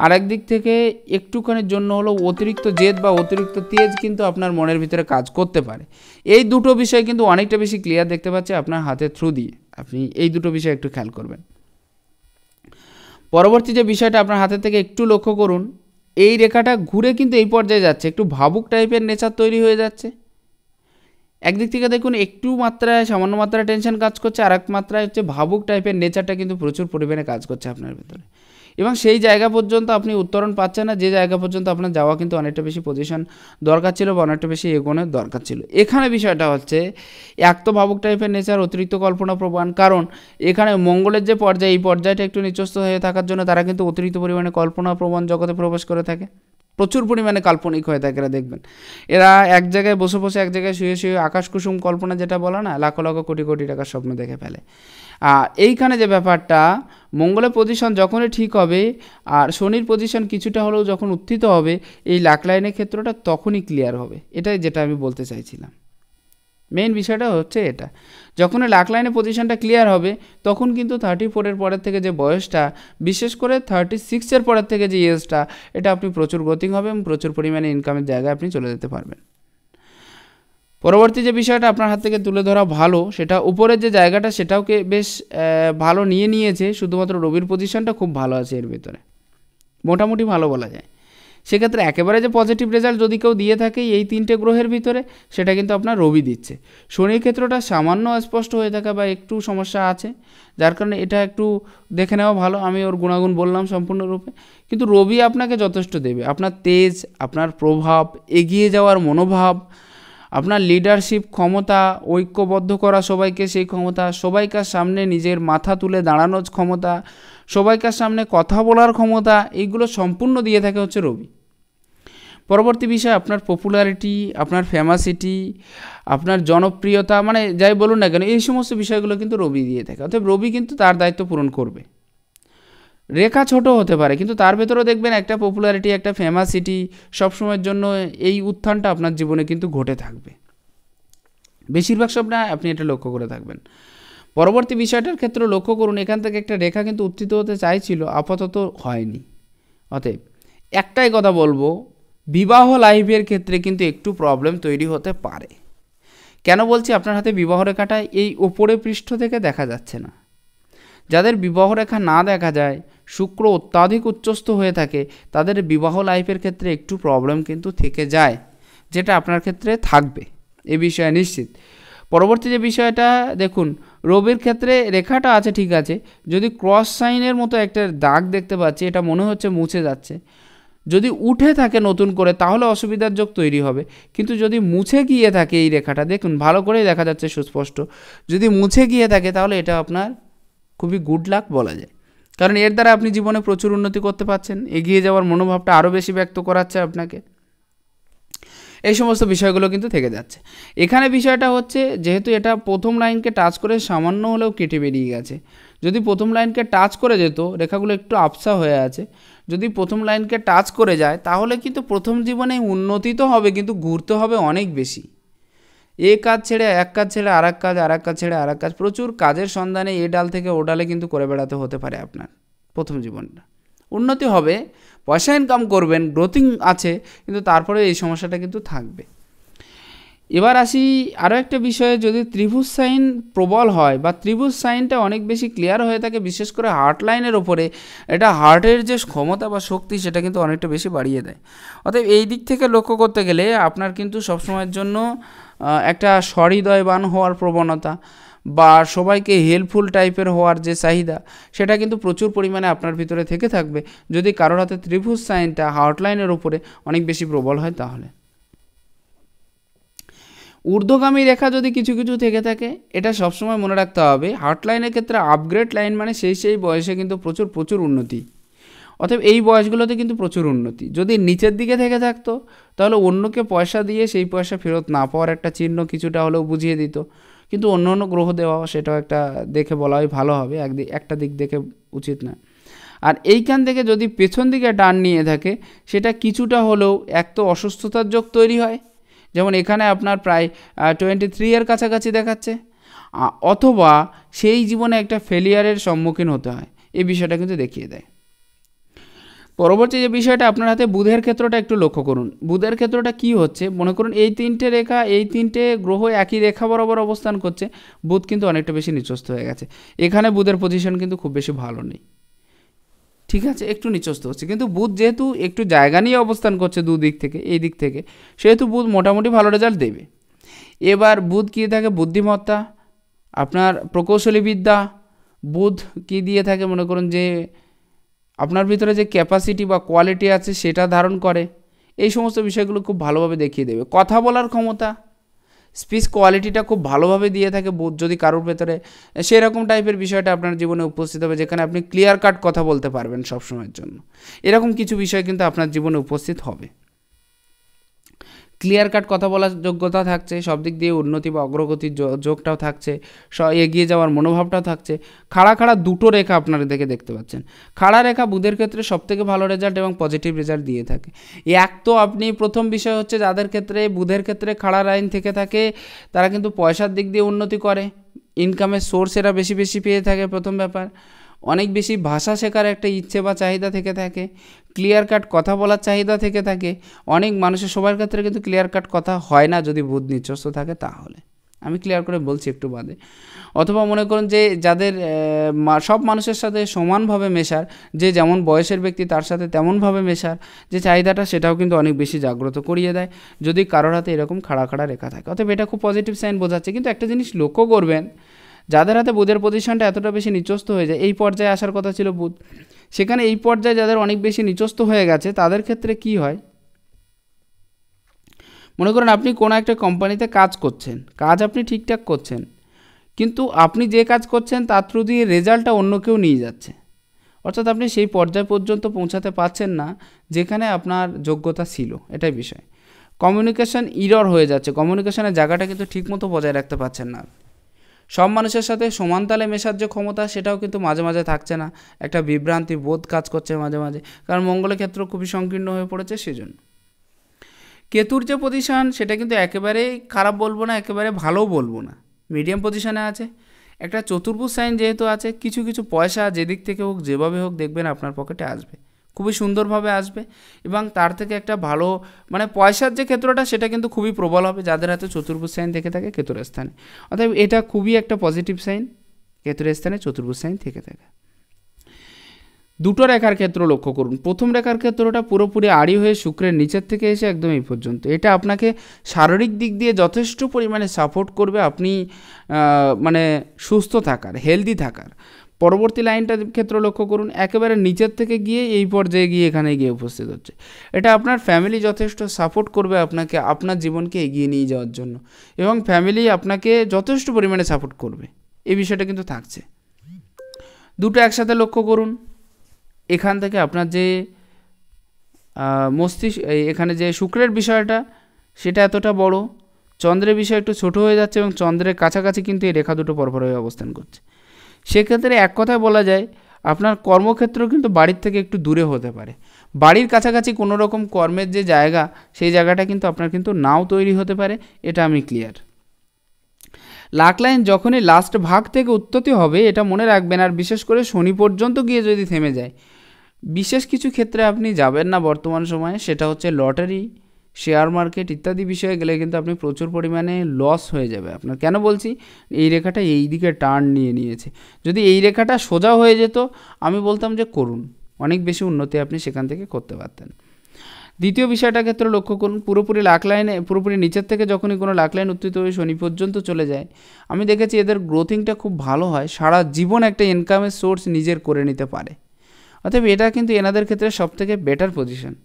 আর একদিক থেকে একটুখানির জন্য হলেও অতিরিক্ত জেদ বা অতিরিক্ত তেজ কিন্তু আপনার মনের ভিতরে কাজ করতে পারে। এই দুটো বিষয় কিন্তু অনেকটা বেশি ক্লিয়ার দেখতে পাচ্ছি আপনার হাতের থ্রু দিয়ে, আপনি এই দুটো বিষয় একটু খেয়াল করবেন। পরবর্তী যে বিষয়টা আপনার হাতের থেকে একটু লক্ষ্য করুন, এই রেখাটা ঘুরে কিন্তু এই পর্যায়ে যাচ্ছে, একটু ভাবুক টাইপের নেচার তৈরি হয়ে যাচ্ছে। একদিক থেকে দেখুন একটু মাত্রায়, সামান্য মাত্রায় টেনশন কাজ করছে, আর এক মাত্রায় হচ্ছে ভাবুক টাইপের নেচারটা কিন্তু প্রচুর পরিমাণে কাজ করছে আপনার ভিতরে, এবং সেই জায়গা পর্যন্ত আপনি উত্তরণ পাচ্ছেন না, যে জায়গা পর্যন্ত আপনার যাওয়া কিন্তু অনেকটা বেশি পজিশন দরকার ছিল বা অনেকটা বেশি এগোনোর দরকার ছিল। এখানে বিষয়টা হচ্ছে, এক তো ভাবুক টাইপের নেচার, অতিরিক্ত কল্পনা প্রবণ, কারণ এখানে মঙ্গলের যে পর্যায়ে, এই পর্যায়টা একটু নিচস্থ হয়ে থাকার জন্য তারা কিন্তু অতিরিক্ত পরিমাণে কল্পনা প্রবণ জগতে প্রবেশ করে থাকে, প্রচুর পরিমাণে কাল্পনিক হয়ে থাকে এরা, দেখবেন এরা এক জায়গায় বসে বসে, এক জায়গায় শুয়ে শুয়ে আকাশ কুসুম কল্পনা যেটা বলা না, লাখ লাখ কোটি কোটি টাকার স্বপ্ন দেখে ফেলে। এইখানে যে ব্যাপারটা, মঙ্গলের পজিশন যখনই ঠিক হবে আর শনির পজিশন কিছুটা হলেও যখন উত্থিত হবে, এই লাক লাইনের ক্ষেত্রটা তখনই ক্লিয়ার হবে, এটাই যেটা আমি বলতে চাইছিলাম। মেইন বিষয়টা হচ্ছে এটা, যখন লাক লাইনের পজিশনটা ক্লিয়ার হবে, তখন কিন্তু 34-এর পরের থেকে যে বয়সটা, বিশেষ করে 36-এর পরের থেকে যে এজটা, এটা আপনি প্রচুর গ্রোথিং হবে এবং প্রচুর পরিমাণে ইনকামের জায়গায় আপনি চলে যেতে পারবেন। পরবর্তী যে বিষয়টা আপনার হাত থেকে তুলে ধরা ভালো, সেটা উপরের যে জায়গাটা সেটাওকে বেশ ভালো নিয়েছে, শুধুমাত্র রবির পজিশনটা খুব ভালো আছে এর ভিতরে, মোটামুটি ভালো বলা যায়। সেক্ষেত্রে একেবারে যে পজিটিভ রেজাল্ট যদি কেউ দিয়ে থাকে এই 3টে গ্রহের ভিতরে, সেটা কিন্তু আপনার রবি দিচ্ছে। শনির ক্ষেত্রটা সামান্য অস্পষ্ট হয়ে থাকা বা একটু সমস্যা আছে, যার কারণে এটা একটু দেখে নেওয়া ভালো, আমি ওর গুণাগুণ বললাম সম্পূর্ণরূপে। কিন্তু রবি আপনাকে যথেষ্ট দেবে, আপনার তেজ, আপনার প্রভাব, এগিয়ে যাওয়ার মনোভাব, আপনার লিডারশিপ ক্ষমতা, ঐক্যবদ্ধ করা সবাইকে সেই ক্ষমতা, সবাইকার সামনে নিজের মাথা তুলে দাঁড়ানোর ক্ষমতা, সবাইকার সামনে কথা বলার ক্ষমতা, এইগুলো সম্পূর্ণ দিয়ে থাকে হচ্ছে রবি। পরবর্তী বিষয়, আপনার পপুলারিটি, আপনার ফেমাসিটি, আপনার জনপ্রিয়তা, মানে যাই বলুন না কেন, এই সমস্ত বিষয়গুলো কিন্তু রবি দিয়ে থাকে, অর্থাৎ রবি কিন্তু তার দায়িত্ব পূরণ করবে। রেখা ছোট হতে পারে, কিন্তু তার ভেতরেও দেখবেন একটা পপুলারিটি, একটা ফেমাসিটি, সবসময়ের জন্য এই উত্থানটা আপনার জীবনে কিন্তু ঘটে থাকবে। বেশিরভাগ সময় আপনি এটা লক্ষ্য করে থাকবেন। পরবর্তী বিষয়টার ক্ষেত্রে লক্ষ্য করুন, এখান থেকে একটা রেখা কিন্তু উত্থিত হতে চাইছিল, আপাতত হয়নি। অতএব একটাই কথা বলবো, বিবাহ লাইফের ক্ষেত্রে কিন্তু একটু প্রবলেম তৈরি হতে পারে। কেন বলছি? আপনার হাতে বিবাহ রেখাটা এই ওপরে পৃষ্ঠ থেকে দেখা যাচ্ছে না। যাদের বিবাহ রেখা না দেখা যায়, শুক্র অত্যাধিক উচ্চস্থ হয়ে থাকে, তাদের বিবাহ লাইফের ক্ষেত্রে একটু প্রবলেম কিন্তু থেকে যায়, যেটা আপনার ক্ষেত্রে থাকবে, এ বিষয়ে নিশ্চিত। পরবর্তী যে বিষয়টা দেখুন, রবির ক্ষেত্রে রেখাটা আছে ঠিক আছে, যদি ক্রস সাইনের মতো একটা দাগ দেখতে পাচ্ছি, এটা মনে হচ্ছে মুছে যাচ্ছে। যদি উঠে থাকে নতুন করে তাহলে অসুবিধার যোগ তৈরি হবে, কিন্তু যদি মুছে গিয়ে থাকে এই রেখাটা, দেখুন ভালো করেই দেখা যাচ্ছে সুস্পষ্ট, যদি মুছে গিয়ে থাকে তাহলে এটা আপনার খুবই গুড লাক বলা যায়। কারণ এর দ্বারা আপনি জীবনে প্রচুর উন্নতি করতে পারছেন, এগিয়ে যাওয়ার মনোভাবটা আরও বেশি ব্যক্ত করাচ্ছে আপনাকে। এই সমস্ত বিষয়গুলো কিন্তু থেকে যাচ্ছে। এখানে বিষয়টা হচ্ছে, যেহেতু এটা প্রথম লাইনকে টাচ করে সামান্য হলেও কেটে বেরিয়ে গেছে, যদি প্রথম লাইনকে টাচ করে যেত, রেখাগুলো একটু আবসা হয়ে আছে, যদি প্রথম লাইনকে টাচ করে যায় তাহলে কিন্তু প্রথম জীবনে উন্নতি তো হবে, কিন্তু ঘুরতে হবে অনেক বেশি। এক কাজ ছেড়ে আর এক কাজ, আর এক কাজ ছেড়ে আর এক কাজ, প্রচুর কাজের সন্ধানে এ ডাল থেকে ও ডালে কিন্তু করে বেড়াতে হতে পারে আপনার প্রথম জীবনটা। উন্নতি হবে, পয়সা ইনকাম করবেন, গ্রোথিং আছে, কিন্তু তারপরে এই সমস্যাটা কিন্তু থাকবে। এবার আসি আরও একটা বিষয়ে, যদি ত্রিভুজ সাইন প্রবল হয় বা ত্রিভুজ সাইনটা অনেক বেশি ক্লিয়ার হয়ে থাকে, বিশেষ করে হার্ট লাইনের ওপরে, এটা হার্টের যে ক্ষমতা বা শক্তি সেটা কিন্তু অনেকটা বেশি বাড়িয়ে দেয়। অতএব এই দিক থেকে লক্ষ্য করতে গেলে আপনার কিন্তু সবসময়ের জন্য একটা সহৃদয়বান হওয়ার প্রবণতা বা সবাইকে হেল্পফুল টাইপের হওয়ার যে চাহিদা, সেটা কিন্তু প্রচুর পরিমাণে আপনার ভিতরে থেকে থাকবে, যদি কারোর হাতে ত্রিভুজ সাইনটা হার্ট লাইনের উপরে অনেক বেশি প্রবল হয় তাহলে। ঊর্ধ্বগামী রেখা যদি কিছু কিছু থেকে থাকে, এটা সবসময় মনে রাখতে হবে, হার্ট লাইনের ক্ষেত্রে আপগ্রেড লাইন মানে সেই বয়সে কিন্তু প্রচুর উন্নতি। অতএব এই বয়সগুলোতে কিন্তু প্রচুর উন্নতি। যদি নিচের দিকে থেকে থাকতো তাহলে অন্যকে পয়সা দিয়ে সেই পয়সা ফেরত না পাওয়ার একটা চিহ্ন কিছুটা হলেও বুঝিয়ে দিত, কিন্তু অন্য গ্রহ দেওয়া সেটাও একটা দেখে বলাই ভালো হবে, একটা দিক দেখে উচিত না। আর এইখান থেকে যদি পেছন দিকে টান নিয়ে থাকে, সেটা কিছুটা হলেও এক তো অসুস্থতার যোগ তৈরি হয়, যেমন এখানে আপনার প্রায় 23 এর কাছাকাছি দেখাচ্ছে, অথবা সেই জীবনে একটা ফেলিয়ারের সম্মুখীন হতে হয়, এই বিষয়টা কিন্তু দেখিয়ে দেয়। পরবর্তী যে বিষয়টা, আপনার হাতে বুধের ক্ষেত্রটা একটু লক্ষ্য করুন। বুধের ক্ষেত্রটা কি হচ্ছে, মনে করুন এই তিনটে রেখা, এই তিনটে গ্রহ একই রেখা বরাবর অবস্থান করছে, বুধ কিন্তু অনেকটা বেশি নিচস্থ হয়ে গেছে। এখানে বুধের পজিশন কিন্তু খুব বেশি ভালো নেই, ঠিক আছে, একটু নিচস্থ হচ্ছে, কিন্তু বুধ যেহেতু একটু জায়গা নিয়ে অবস্থান করছে দুদিক থেকে, এই দিক থেকে, সেহেতু বুধ মোটামুটি ভালো রেজাল্ট দেবে। এবার বুধ কী থাকে, বুদ্ধিমত্তা, আপনার প্রকৌশলী বিদ্যা। বুধ কী দিয়ে থাকে, মনে করুন যে আপনার ভিতরে যে ক্যাপাসিটি বা কোয়ালিটি আছে সেটা ধারণ করে, এই সমস্ত বিষয়গুলো খুব ভালোভাবে দেখিয়ে দেবে। কথা বলার ক্ষমতা, স্পিচ কোয়ালিটিটা খুব ভালোভাবে দিয়ে থাকে বুধ, যদি কারোর ভেতরে সেরকম টাইপের বিষয়টা আপনার জীবনে উপস্থিত হবে, যেখানে আপনি ক্লিয়ার কাট কথা বলতে পারবেন সবসময়ের জন্য, এরকম কিছু বিষয় কিন্তু আপনার জীবনে উপস্থিত হবে। ক্লিয়ার কাট কথা বলার যোগ্যতা থাকছে, সব দিক দিয়ে উন্নতি বা অগ্রগতির যোগটাও থাকছে, এগিয়ে যাওয়ার মনোভাবটাও থাকছে। খাড়া দুটো রেখা আপনারা দেখতে পাচ্ছেন। খাড়া রেখা বুধের ক্ষেত্রে সবথেকে ভালো রেজাল্ট এবং পজিটিভ রেজাল্ট দিয়ে থাকে। এক তো আপনি প্রথম বিষয় হচ্ছে, যাদের ক্ষেত্রে বুধের ক্ষেত্রে খাড়া লাইন থেকে থাকে, তারা কিন্তু পয়সার দিক দিয়ে উন্নতি করে, ইনকামের সোর্স এরা বেশি পেয়ে থাকে। প্রথম ব্যাপার, অনেক বেশি ভাষা শেখার একটা ইচ্ছে বা চাহিদা থেকে থাকে, ক্লিয়ার কাট কথা বলার চাহিদা থেকে থাকে। অনেক মানুষের সবার ক্ষেত্রে কিন্তু ক্লিয়ার কাট কথা হয় না যদি বুধ নিচস্থ থাকে, তাহলে আমি ক্লিয়ার করে বলছি একটু বাদে। অথবা মনে করুন যে যাদের সব মানুষের সাথে সমানভাবে মেশার, যে যেমন বয়সের ব্যক্তি তার সাথে তেমনভাবে মেশার যে চাহিদাটা, সেটাও কিন্তু অনেক বেশি জাগ্রত করিয়ে দেয় যদি কারোর হাতে এরকম খাড়া রেখা থাকে। অতএব এটা খুব পজিটিভ সাইন বোঝাচ্ছে। কিন্তু একটা জিনিস লক্ষ্য করবেন, যাদের হাতে বুধের পজিশনটা এতটা বেশি নিচস্থ হয়ে যায়, এই পর্যায়ে আসার কথা ছিল বুধ, সেখানে এই পর্যায়ে যাদের অনেক বেশি নিচস্থ হয়ে গেছে, তাদের ক্ষেত্রে কি হয়, মনে করুন আপনি কোনো একটা কোম্পানিতে কাজ করছেন, কাজ আপনি ঠিকঠাক করছেন, কিন্তু আপনি যে কাজ করছেন তার থ্রু দিয়ে রেজাল্টটা অন্য কেউ নিয়ে যাচ্ছে, অর্থাৎ আপনি সেই পর্যায় পর্যন্ত পৌঁছাতে পারছেন না যেখানে আপনার যোগ্যতা ছিল, এটাই বিষয়। কমিউনিকেশন ইরর হয়ে যাচ্ছে, কমিউনিকেশনের জায়গাটা কিন্তু ঠিকমতো বজায় রাখতে পারছেন না। সব মানুষের সাথে সমান তালে মেশার যে ক্ষমতা সেটাও কিন্তু মাঝে মাঝে থাকছে না, একটা বিভ্রান্তি বোধ কাজ করছে মাঝে মাঝে, কারণ মঙ্গলের ক্ষেত্র খুবই সংকীর্ণ হয়ে পড়েছে সেজন্য। কেতুর যে পজিশান সেটা কিন্তু একেবারেই খারাপ বলবো না, একেবারে ভালোও বলবো না, মিডিয়াম পজিশানে আছে। একটা চতুর্ভুজ সাইন যেহেতু আছে, কিছু কিছু পয়সা যেদিক থেকে হোক যেভাবে হোক দেখবেন আপনার পকেটে আসবে, খুবই সুন্দরভাবে আসবে, এবং তার থেকে একটা ভালো মানে পয়সার যে ক্ষেত্রটা সেটা কিন্তু খুবই প্রবল হবে যাদের হাতে চতুর্ভুজ সাইন থেকে থাকে কেতুর স্থানে। অর্থাৎ এটা খুবই একটা পজিটিভ সাইন, কেতুর স্থানে চতুর্ভুজ সাইন থেকে থাকে। দুটো রেখার ক্ষেত্র লক্ষ্য করুন। প্রথম রেখার ক্ষেত্রটা পুরোপুরি আড়ি হয়ে শুক্রের নিচের থেকে এসে একদম এই পর্যন্ত, এটা আপনাকে শারীরিক দিক দিয়ে যথেষ্ট পরিমাণে সাপোর্ট করবে, আপনি মানে সুস্থ থাকার, হেলদি থাকার। পরবর্তী লাইনটার ক্ষেত্র লক্ষ্য করুন, একেবারে নিচের থেকে গিয়ে এই পর্যায়ে গিয়ে এখানে গিয়ে উপস্থিত হচ্ছে। এটা আপনার ফ্যামিলি যথেষ্ট সাপোর্ট করবে আপনাকে, আপনার জীবনকে এগিয়ে নিয়ে যাওয়ার জন্য, এবং ফ্যামিলি আপনাকে যথেষ্ট পরিমাণে সাপোর্ট করবে, এই বিষয়টা কিন্তু থাকছে। দুটো একসাথে লক্ষ্য করুন। এখান থেকে আপনার যে মস্তিষ্ক, এখানে যে শুক্রের বিষয়টা সেটা এতটা বড়, চন্দ্রের বিষয় একটু ছোট হয়ে যাচ্ছে, এবং চন্দ্রের কাছাকাছি কিন্তু এই রেখা দুটো পরপর হয়ে অবস্থান করছে। সেক্ষেত্রে এক কথায় বলা যায় আপনার কর্মক্ষেত্র কিন্তু বাড়ির থেকে একটু দূরে হতে পারে, বাড়ির কাছাকাছি কোনো রকম কর্মের যে জায়গা সেই জায়গাটা কিন্তু আপনার কিন্তু নাও তৈরি হতে পারে, এটা আমি ক্লিয়ার। লাক লাইন যখনই লাস্ট ভাগ থেকে উত্ততি হবে এটা মনে রাখবেন, আর বিশেষ করে শনি পর্যন্ত গিয়ে যদি থেমে যায়, বিশেষ কিছু ক্ষেত্রে আপনি যাবেন না বর্তমান সময়ে, সেটা হচ্ছে লটারি, শেয়ার মার্কেট ইত্যাদি বিষয়ে গেলে কিন্তু আপনি প্রচুর পরিমাণে লস হয়ে যাবে আপনার। কেন বলছি, এই রেখাটা এই দিকে টার্ন নিয়ে নিয়েছে, যদি এই রেখাটা সোজা হয়ে যেত আমি বলতাম যে করুন, অনেক বেশি উন্নতি আপনি সেখান থেকে করতে পারতেন। দ্বিতীয় বিষয়টার ক্ষেত্রে লক্ষ্য করুন, পুরোপুরি লাক লাইনে পুরোপুরি নিচের থেকে যখনই কোনো লাক লাইন উত্থিত হয়ে শনি পর্যন্ত চলে যায়, আমি দেখেছি এদের গ্রোথিংটা খুব ভালো হয়, সারা জীবন একটা ইনকামের সোর্স নিজের করে নিতে পারে। অতএব এটা কিন্তু এনাদের ক্ষেত্রে সবথেকে বেটার পজিশন।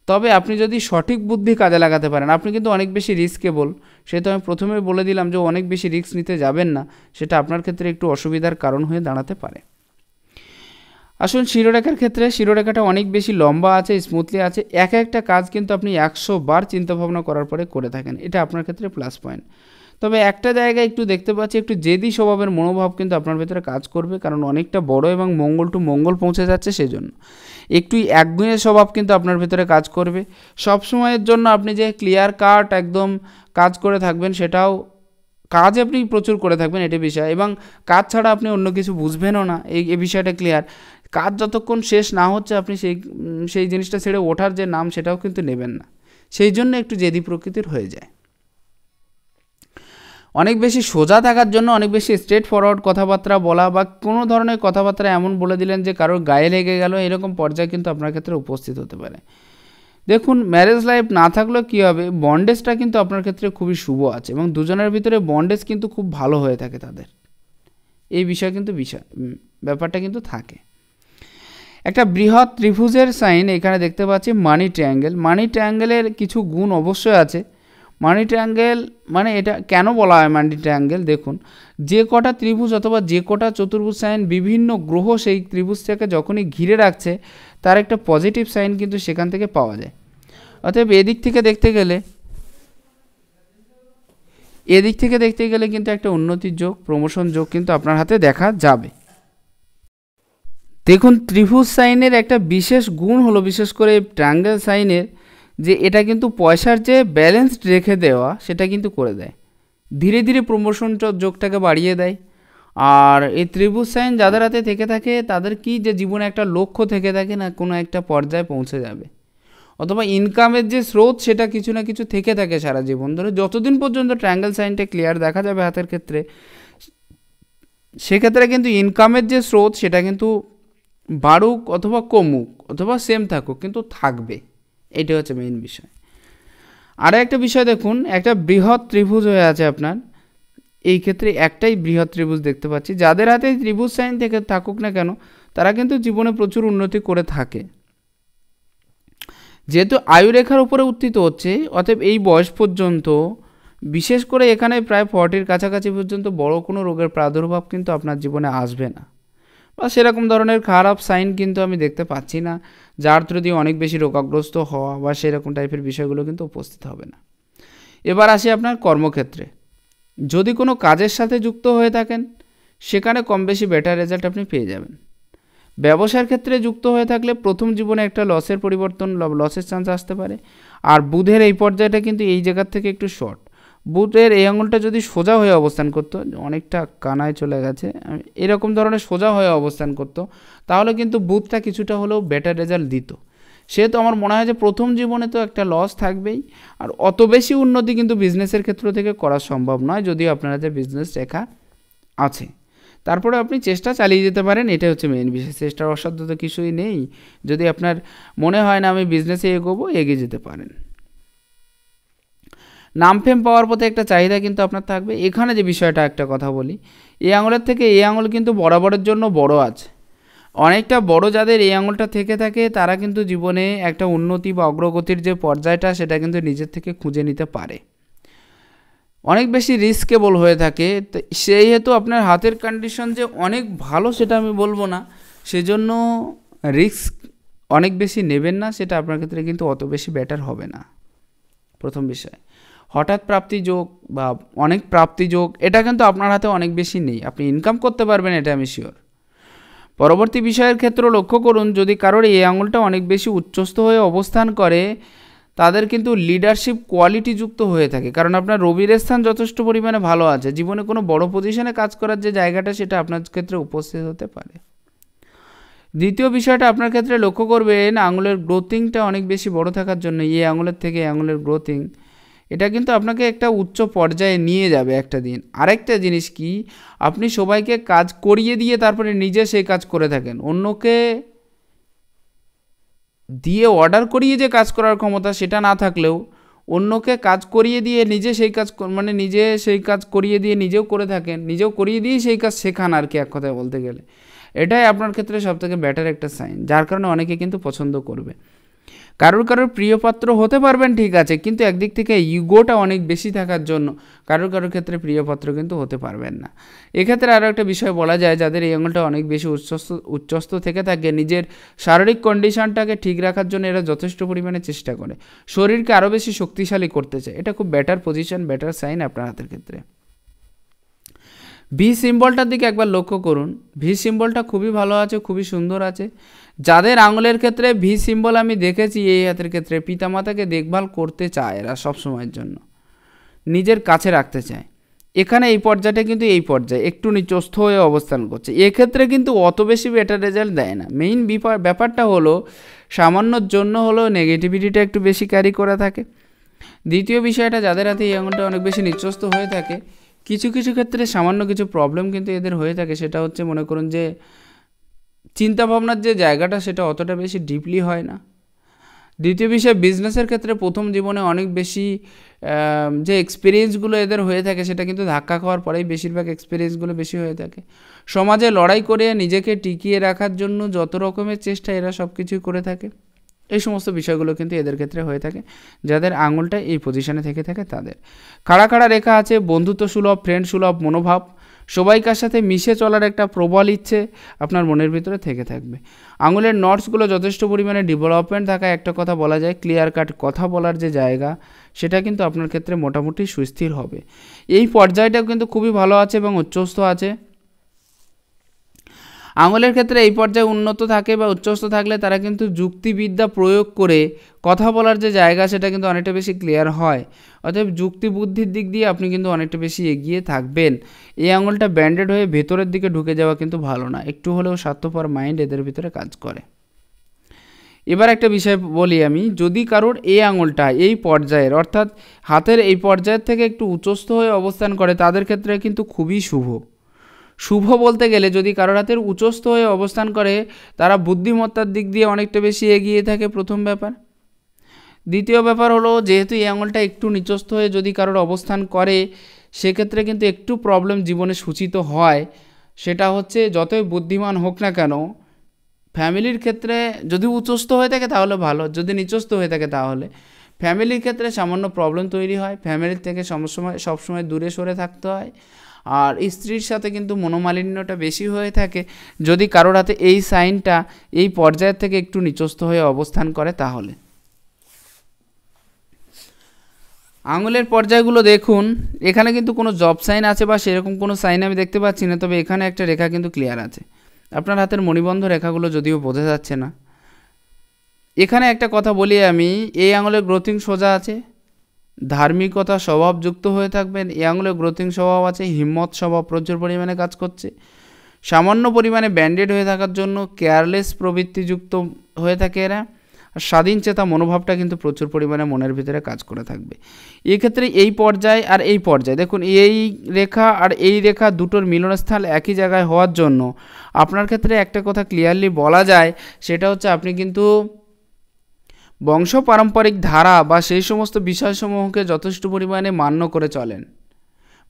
তবে আপনি যদি সঠিক বুদ্ধি কাজে লাগাতে পারেন, আপনি কিন্তু অনেক বেশি রিস্কেবল, সেহেতু আমি প্রথমে বলে দিলাম যে অনেক বেশি রিস্ক নিতে যাবেন না, সেটা আপনার ক্ষেত্রে একটু অসুবিধার কারণ হয়ে দাঁড়াতে পারে। আসুন শিরোরেখার ক্ষেত্রে, শিরোরেখাটা অনেক বেশি লম্বা আছে, স্মুথলি আছে, এক একটা কাজ কিন্তু আপনি 100 বার চিন্তাভাবনা করার পরে করে থাকেন, এটা আপনার ক্ষেত্রে প্লাস পয়েন্ট। তবে একটা জায়গায় একটু দেখতে পাচ্ছি একটু জেদি স্বভাবের মনোভাব কিন্তু আপনার ভেতরে কাজ করবে, কারণ অনেকটা বড় এবং মঙ্গল টু মঙ্গল পৌঁছে যাচ্ছে, সেজন্য একটু একগুঁয়ে স্বভাব কিন্তু আপনার ভেতরে কাজ করবে। সব সময়ের জন্য আপনি যে ক্লিয়ার কাট একদম কাজ করে থাকবেন, সেটাও কাজ আপনি প্রচুর করে থাকবেন, এটা বিষয়, এবং কাজ ছাড়া আপনি অন্য কিছু বুঝবেনও না, এই বিষয়টা ক্লিয়ার। কাজ যতক্ষণ শেষ না হচ্ছে আপনি সেই জিনিসটা ছেড়ে ওঠার যে নাম সেটাও কিন্তু নেবেন না, সেই জন্য একটু জেদি প্রকৃতির হয়ে যায়। অনেক বেশি সোজা থাকার জন্য অনেক বেশি স্ট্রেট ফরওয়ার্ড কথাবার্তা বলা বা কোনো ধরনের কথাবার্তা এমন বলে দিলেন যে কারোর গায়ে লেগে গেল, এরকম পর্যায়ে কিন্তু আপনার ক্ষেত্রে উপস্থিত হতে পারে। দেখুন ম্যারেজ লাইফ না থাকলেও কী হবে, বন্ডেজটা কিন্তু আপনার ক্ষেত্রে খুবই শুভ আছে, এবং দুজনের ভিতরে বন্ডেজ কিন্তু খুব ভালো হয়ে থাকে তাদের, এই বিষয় কিন্তু ব্যাপারটা কিন্তু থাকে। একটা বৃহৎ ত্রিভুজের সাইন এখানে দেখতে পাচ্ছি, মানি ট্রায়াঙ্গেল। মানি ট্রায়াঙ্গেলের কিছু গুণ অবশ্যই আছে। মানি ট্রায়াঙ্গেল মানে এটা কেন বলা হয় মানি ট্রায়াঙ্গেল, দেখুন যে কটা ত্রিভুজ অথবা যে কটা চতুর্ভুজ সাইন বিভিন্ন গ্রহ সেই ত্রিভুজটাকে যখনই ঘিরে রাখছে, তার একটা পজিটিভ সাইন কিন্তু সেখান থেকে পাওয়া যায়। অতএব এদিক থেকে দেখতে গেলে কিন্তু একটা উন্নতির যোগ, প্রমোশন যোগ কিন্তু আপনার হাতে দেখা যাবে। দেখুন ত্রিভুজ সাইনের একটা বিশেষ গুণ হলো, বিশেষ করে ট্রায়াঙ্গেল সাইনের, যে এটা কিন্তু পয়সার যে ব্যালেন্স রেখে দেওয়া সেটা কিন্তু করে দেয়, ধীরে ধীরে প্রমোশন যোগটাকে বাড়িয়ে দেয়। আর এই ত্রিভুজ সাইন যাদের হাতে থেকে থাকে তাদের কি যে জীবনে একটা লক্ষ্য থেকে থাকে না, কোনো একটা পর্যায়ে পৌঁছে যাবে, অথবা ইনকামের যে স্রোত সেটা কিছু না কিছু থেকে থাকে সারা জীবন ধরে, যতদিন পর্যন্ত ট্রায়াঙ্গেল সাইনটা ক্লিয়ার দেখা যাবে হাতের ক্ষেত্রে, সেক্ষেত্রে কিন্তু ইনকামের যে স্রোত সেটা কিন্তু বাড়ুক অথবা কমুক অথবা সেম থাকুক কিন্তু থাকবে, এটা হচ্ছে মেইন বিষয়। আর একটা বিষয় দেখুন, একটা বৃহৎ ত্রিভুজ হয়ে আছে আপনার, এই ক্ষেত্রে একটাই বৃহৎ ত্রিভুজ দেখতে পাচ্ছি, যাদের হাতে ত্রিভুজ সাইন থেকে থাকুক না কেন তারা কিন্তু জীবনে প্রচুর উন্নতি করে থাকে। যেহেতু আয়ুরেখার উপরে উত্থিত হচ্ছে, অতএব এই বয়স পর্যন্ত বিশেষ করে এখানে প্রায় 40-র কাছাকাছি পর্যন্ত বড় কোনো রোগের প্রাদুর্ভাব কিন্তু আপনার জীবনে আসবে না, বা সেরকম ধরনের খারাপ সাইন কিন্তু আমি দেখতে পাচ্ছি না, যার থ্রু দিয়ে অনেক বেশি রোগাগ্রস্ত হওয়া বা সেরকম টাইপের বিষয়গুলো কিন্তু উপস্থিত হবে না। এবার আসি আপনার কর্মক্ষেত্রে। যদি কোনো কাজের সাথে যুক্ত হয়ে থাকেন সেখানে কম বেশি বেটার রেজাল্ট আপনি পেয়ে যাবেন। ব্যবসার ক্ষেত্রে যুক্ত হয়ে থাকলে প্রথম জীবনে একটা লসের পরিবর্তন, লসের চান্স আসতে পারে। আর বুধের এই পর্যায়টা কিন্তু এই জায়গার থেকে একটু শর্ট। বুধের এই আঙুলটা যদি সোজা হয়ে অবস্থান করতো, অনেকটা কানায় চলে গেছে, এরকম ধরনের সোজা হয়ে অবস্থান করতো, তাহলে কিন্তু বুধটা কিছুটা হলেও বেটার রেজাল্ট দিত। সেহেতু আমার মনে হয় যে প্রথম জীবনে তো একটা লস থাকবেই, আর অত বেশি উন্নতি কিন্তু বিজনেসের ক্ষেত্র থেকে করা সম্ভব নয় যদিও আপনার হাতে বিজনেস রেখা আছে। তারপরে আপনি চেষ্টা চালিয়ে যেতে পারেন, এটাই হচ্ছে মেইন বিষয়। চেষ্টার অসাধ্য তো কিছুই নেই। যদি আপনার মনে হয় না আমি বিজনেসে এগোবো, এগিয়ে যেতে পারেন। নাম ফেম পাওয়ার পথে একটা চাহিদা কিন্তু আপনার থাকবে। এখানে যে বিষয়টা একটা কথা বলি, এই আঙুলের থেকে এই আঙুল কিন্তু বরাবরের জন্য বড় আছে, অনেকটা বড়। যাদের এই আঙুলটা থেকে থাকে তারা কিন্তু জীবনে একটা উন্নতি বা অগ্রগতির যে পর্যায়টা সেটা কিন্তু নিজের থেকে খুঁজে নিতে পারে। অনেক বেশি রিস্কেবল হয়ে থাকে, তো সেই হেতু আপনার হাতের কন্ডিশন যে অনেক ভালো সেটা আমি বলবো না, সেজন্য রিস্ক অনেক বেশি নেবেন না, সেটা আপনার ক্ষেত্রে কিন্তু অত বেশি বেটার হবে না। প্রথম বিষয়, হঠাৎ প্রাপ্তি যোগ বা অনেক প্রাপ্তি যোগ এটা কিন্তু আপনার হাতে অনেক বেশি নেই। আপনি ইনকাম করতে পারবেন, এটা আমি শিওর। পরবর্তী বিষয়ের ক্ষেত্রে লক্ষ্য করুন, যদি কারোর এই আঙুলটা অনেক বেশি উচ্চস্থ হয়ে অবস্থান করে তাদের কিন্তু লিডারশিপ কোয়ালিটি যুক্ত হয়ে থাকে, কারণ আপনার রবির স্থান যথেষ্ট পরিমাণে ভালো আছে। জীবনে কোনো বড় পজিশনে কাজ করার যে জায়গাটা সেটা আপনার ক্ষেত্রে উপস্থিত হতে পারে। দ্বিতীয় বিষয়টা আপনার ক্ষেত্রে লক্ষ্য করবেন, আঙুলের গ্রোথিংটা অনেক বেশি বড় থাকার জন্য এই আঙুলের থেকে আঙুলের গ্রোথিং এটা কিন্তু আপনাকে একটা উচ্চ পর্যায়ে নিয়ে যাবে একটা দিন। আরেকটা জিনিস কি, আপনি সবাইকে কাজ করিয়ে দিয়ে তারপরে নিজে সেই কাজ করে থাকেন। অন্যকে দিয়ে অর্ডার করিয়ে যে কাজ করার ক্ষমতা সেটা না থাকলেও অন্যকে কাজ করিয়ে দিয়ে নিজে সেই কাজ নিজে সেই কাজ করিয়ে দিয়ে নিজেও করে থাকেন, নিজেও করিয়ে দিয়ে সেই কাজ শেখান আর কি, এক কথায় বলতে গেলে। এটাই আপনার ক্ষেত্রে সবথেকে বেটার একটা সাইন, যার কারণে অনেকে কিন্তু পছন্দ করবে। কারোর প্রিয় পাত্র হতে পারবেন ঠিক আছে, কিন্তু একদিক থেকে ইগোটা অনেক বেশি থাকার জন্য কারোর ক্ষেত্রে প্রিয় পাত্র কিন্তু হতে পারবেন না। এক্ষেত্রে আরও একটা বিষয় বলা যায়, যাদের এই আঙুলটা অনেক বেশি উচ্চস্থ থেকে থাকে, নিজের শারীরিক কন্ডিশনটাকে ঠিক রাখার জন্য এরা যথেষ্ট পরিমাণে চেষ্টা করে, শরীরকে আরও বেশি শক্তিশালী করতে চায়। এটা খুব বেটার পজিশন, বেটার সাইন আপনার হাতের ক্ষেত্রে। ভি সিম্বলটার দিকে একবার লক্ষ্য করুন, ভি সিম্বলটা খুবই ভালো আছে, খুবই সুন্দর আছে। যাদের আঙুলের ক্ষেত্রে ভি সিম্বল আমি দেখেছি এই হাতের ক্ষেত্রে, পিতামাতাকে দেখভাল করতে চায় এরা সবসময়ের জন্য, নিজের কাছে রাখতে চায়। এখানে এই পর্যায়টা কিন্তু এই পর্যায়ে একটু নিচস্থ হয়ে অবস্থান করছে, এক্ষেত্রে কিন্তু অত বেশি বেটার রেজাল্ট দেয় না। মেইন ব্যাপারটা হলো সামান্যর জন্য হলো নেগেটিভিটিটা একটু বেশি ক্যারি করে থাকে। দ্বিতীয় বিষয়টা, যাদের হাতে এই আঙুলটা অনেক বেশি নিচস্থ হয়ে থাকে কিছু ক্ষেত্রে সামান্য কিছু প্রবলেম কিন্তু এদের হয়ে থাকে। সেটা হচ্ছে মনে করুন যে চিন্তাভাবনার যে জায়গাটা সেটা অতটা বেশি ডিপলি হয় না। দ্বিতীয় বিষয়, বিজনেসের ক্ষেত্রে প্রথম জীবনে অনেক বেশি যে এক্সপিরিয়েন্সগুলো এদের হয়ে থাকে সেটা কিন্তু ধাক্কা খাওয়ার পরেই বেশিরভাগ এক্সপিরিয়েন্সগুলো বেশি হয়ে থাকে। সমাজে লড়াই করে নিজেকে টিকিয়ে রাখার জন্য যত রকমের চেষ্টা এরা সব কিছুই করে থাকে। এই সমস্ত বিষয়গুলো কিন্তু এদের ক্ষেত্রে হয়ে থাকে যাদের আঙুলটা এই পজিশনে থেকে থাকে তাদের। খাড়া রেখা আছে, বন্ধুত্ব সুলভ, ফ্রেন্ড সুলভ মনোভাব, সবাইকার সাথে মিশে চলার একটা প্রবল ইচ্ছে আপনার মনের ভিতরে থেকে থাকবে। আঙুলের নটসগুলো যথেষ্ট পরিমাণে ডেভেলপমেন্ট থাকায় একটা কথা বলা যায়, ক্লিয়ার কাট কথা বলার যে জায়গা সেটা কিন্তু আপনার ক্ষেত্রে মোটামুটি সুস্থির হবে। এই পর্যায়টাও কিন্তু খুবই ভালো আছে এবং উচ্চস্থ আছে। আঙুলের ক্ষেত্রে এই পর্যায়ে উন্নত থাকে বা উচ্চস্থ থাকলে তারা কিন্তু যুক্তিবিদ্যা প্রয়োগ করে কথা বলার যে জায়গা সেটা কিন্তু অনেকটা বেশি ক্লিয়ার হয়। অতএব যুক্তি বুদ্ধির দিক দিয়ে আপনি কিন্তু অনেকটা বেশি এগিয়ে থাকবেন। এই আঙুলটা ব্যান্ডেড হয়ে ভেতরের দিকে ঢুকে যাওয়া কিন্তু ভালো না, একটু হলেও স্বার্থপর মাইন্ড এদের ভিতরে কাজ করে। এবার একটা বিষয় বলি আমি, যদি কারোর এই আঙুলটা এই পর্যায়ের অর্থাৎ হাতের এই পর্যায়ের থেকে একটু উচ্চস্থ হয়ে অবস্থান করে তাদের ক্ষেত্রে কিন্তু খুবই শুভ বলতে গেলে, যদি কারোর হাতের উচ্চস্থ হয়ে অবস্থান করে তারা বুদ্ধিমত্তার দিক দিয়ে অনেকটা বেশি এগিয়ে থাকে, প্রথম ব্যাপার। দ্বিতীয় ব্যাপার হলো, যেহেতু এই আঙুলটা একটু নিচস্থ হয়ে যদি কারোর অবস্থান করে সেক্ষেত্রে কিন্তু একটু প্রবলেম জীবনে সূচিত হয়। সেটা হচ্ছে যতই বুদ্ধিমান হোক না কেন, ফ্যামিলির ক্ষেত্রে যদি উচ্চস্থ হয়ে থাকে তাহলে ভালো, যদি নিচস্থ হয়ে থাকে তাহলে ফ্যামিলির ক্ষেত্রে সামান্য প্রবলেম তৈরি হয়। ফ্যামিলির থেকে সবসময় দূরে সরে থাকতে হয়। আর স্ত্রীর সাথে কিন্তু মনোমালিন্যটা বেশি হয়ে থাকে যদি কারোর হাতে এই সাইনটা এই পর্যায়ের থেকে একটু নিচস্থ হয়ে অবস্থান করে তাহলে। আঙুলের পর্যায়গুলো দেখুন, এখানে কিন্তু কোনো জব সাইন আছে বা সেরকম কোনো সাইন আমি দেখতে পাচ্ছি না, তবে এখানে একটা রেখা কিন্তু ক্লিয়ার আছে। আপনার হাতের মণিবন্ধ রেখাগুলো যদিও বোঝা যাচ্ছে না। এখানে একটা কথা বলি আমি, এই আঙুলের গ্রোথিং সোজা আছে, ধার্মিকতা স্বভাবযুক্ত হয়ে থাকবেন। এই আঙুলের গ্রোথিং স্বভাব আছে, হিম্মত স্বভাব প্রচুর পরিমাণে কাজ করছে। সামান্য পরিমাণে ব্যান্ডেড হয়ে থাকার জন্য কেয়ারলেস প্রবৃত্তিযুক্ত হয়ে থাকে এরা। আর স্বাধীন চেতা মনোভাবটা কিন্তু প্রচুর পরিমাণে মনের ভিতরে কাজ করে থাকবে। এক্ষেত্রে এই পর্যায় আর এই পর্যায় দেখুন, এই রেখা আর এই রেখা দুটোর মিলনস্থল একই জায়গায় হওয়ার জন্য আপনার ক্ষেত্রে একটা কথা ক্লিয়ারলি বলা যায়, সেটা হচ্ছে আপনি কিন্তু বংশ পারম্পরিক ধারা বা সেই সমস্ত বিষয়সমূহকে যথেষ্ট পরিমাণে মান্য করে চলেন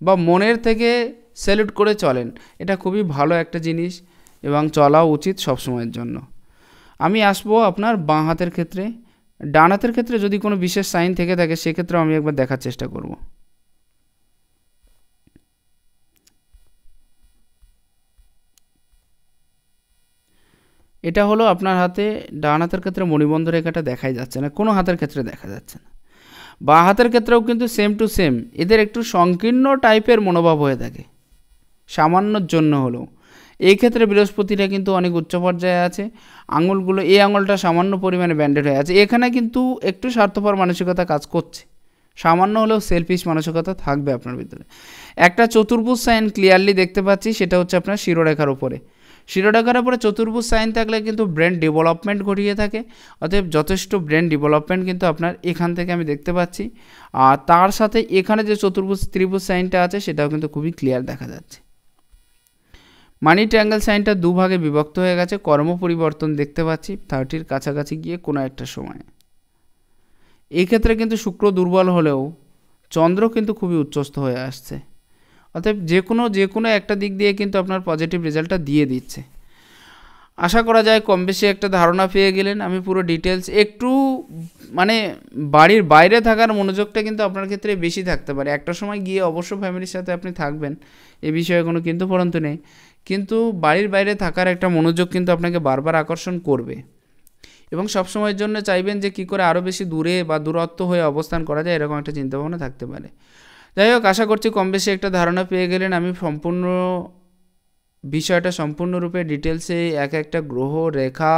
বা মনের থেকে স্যালুট করে চলেন। এটা খুবই ভালো একটা জিনিস এবং চলা উচিত সবসময়ের জন্য। আমি আসবো আপনার বাঁ হাতের ক্ষেত্রে। ডান হাতের ক্ষেত্রে যদি কোনো বিশেষ সাইন থেকে থাকে সেক্ষেত্রেও আমি একবার দেখার চেষ্টা করব। এটা হলো আপনার হাতে, ডান হাতের ক্ষেত্রে মণিবন্ধ রেখাটা দেখাই যাচ্ছে না, কোনো হাতের ক্ষেত্রে দেখা যাচ্ছে না। বাঁ হাতের ক্ষেত্রেও কিন্তু সেম টু সেম, এদের একটু সংকীর্ণ টাইপের মনোভাব হয়ে থাকে সামান্যর জন্য হলেও। এই ক্ষেত্রে বৃহস্পতিটা কিন্তু অনেক উচ্চ পর্যায়ে আছে। আঙুলগুলো, এই আঙুলটা সামান্য পরিমাণে ব্যান্ডেড হয়ে আছে। এখানে কিন্তু একটু স্বার্থপর মানসিকতা কাজ করছে, সামান্য হলেও সেলফিশ মানসিকতা থাকবে আপনার ভিতরে। একটা চতুর্ভুজ সাইন ক্লিয়ারলি দেখতে পাচ্ছি, সেটা হচ্ছে আপনার শিরোরেখার উপরে। শিরোরেখার উপরে চতুর্ভুজ সাইন থাকলে কিন্তু ব্রেন ডেভেলপমেন্ট ঘটিয়ে থাকে, অতএব যথেষ্ট ব্রেন ডেভেলপমেন্ট কিন্তু আপনার এখান থেকে আমি দেখতে পাচ্ছি। আর তার সাথে এখানে যে চতুর্ভুজ ত্রিভুজ সাইনটা আছে সেটাও কিন্তু খুবই ক্লিয়ার দেখা যাচ্ছে। মানি ট্রায়াঙ্গেল সাইনটা দুভাগে বিভক্ত হয়ে গেছে, কর্ম পরিবর্তন দেখতে পাচ্ছি 30-র কাছাকাছি গিয়ে কোনো একটা সময়। এই ক্ষেত্রে কিন্তু শুক্র দুর্বল হলেও চন্দ্র কিন্তু খুবই উচ্চস্থ হয়ে আসছে, অতএব যে কোনো একটা দিক দিয়ে কিন্তু আপনার পজিটিভ রেজাল্টটা দিয়ে দিচ্ছে। আশা করা যায় কম বেশি একটা ধারণা পেয়ে গেলেন। আমি পুরো ডিটেলস একটু মানে বাড়ির বাইরে থাকার মনোযোগটা কিন্তু আপনার ক্ষেত্রে বেশি থাকতে পারে। একটা সময় গিয়ে অবশ্য ফ্যামিলির সাথে আপনি থাকবেন, এ বিষয়ে কোনো কিন্তু পরন্তু নেই, কিন্তু বাড়ির বাইরে থাকার একটা মনোযোগ কিন্তু আপনাকে বারবার আকর্ষণ করবে এবং সবসময়ের জন্য চাইবেন যে কী করে আরও বেশি দূরে বা দূরত্ব হয়ে অবস্থান করা যায়, এরকম একটা চিন্তাভাবনা থাকতে পারে। যাই হোক, আশা করছি কম বেশি একটা ধারণা পেয়ে গেলেন। আমি সম্পূর্ণ বিষয়টা সম্পূর্ণরূপে ডিটেলসে এক একটা গ্রহ, রেখা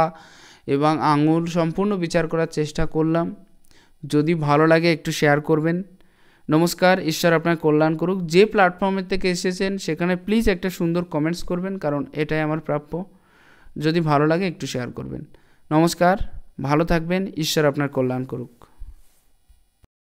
এবং আঙুল সম্পূর্ণ বিচার করার চেষ্টা করলাম। যদি ভালো লাগে একটু শেয়ার করবেন। নমস্কার, ঈশ্বর আপনার কল্যাণ করুক। যে প্ল্যাটফর্মের থেকে এসেছেন সেখানে প্লিজ একটা সুন্দর কমেন্টস করবেন, কারণ এটাই আমার প্রাপ্য। যদি ভালো লাগে একটু শেয়ার করবেন। নমস্কার, ভালো থাকবেন, ঈশ্বর আপনার কল্যাণ করুক।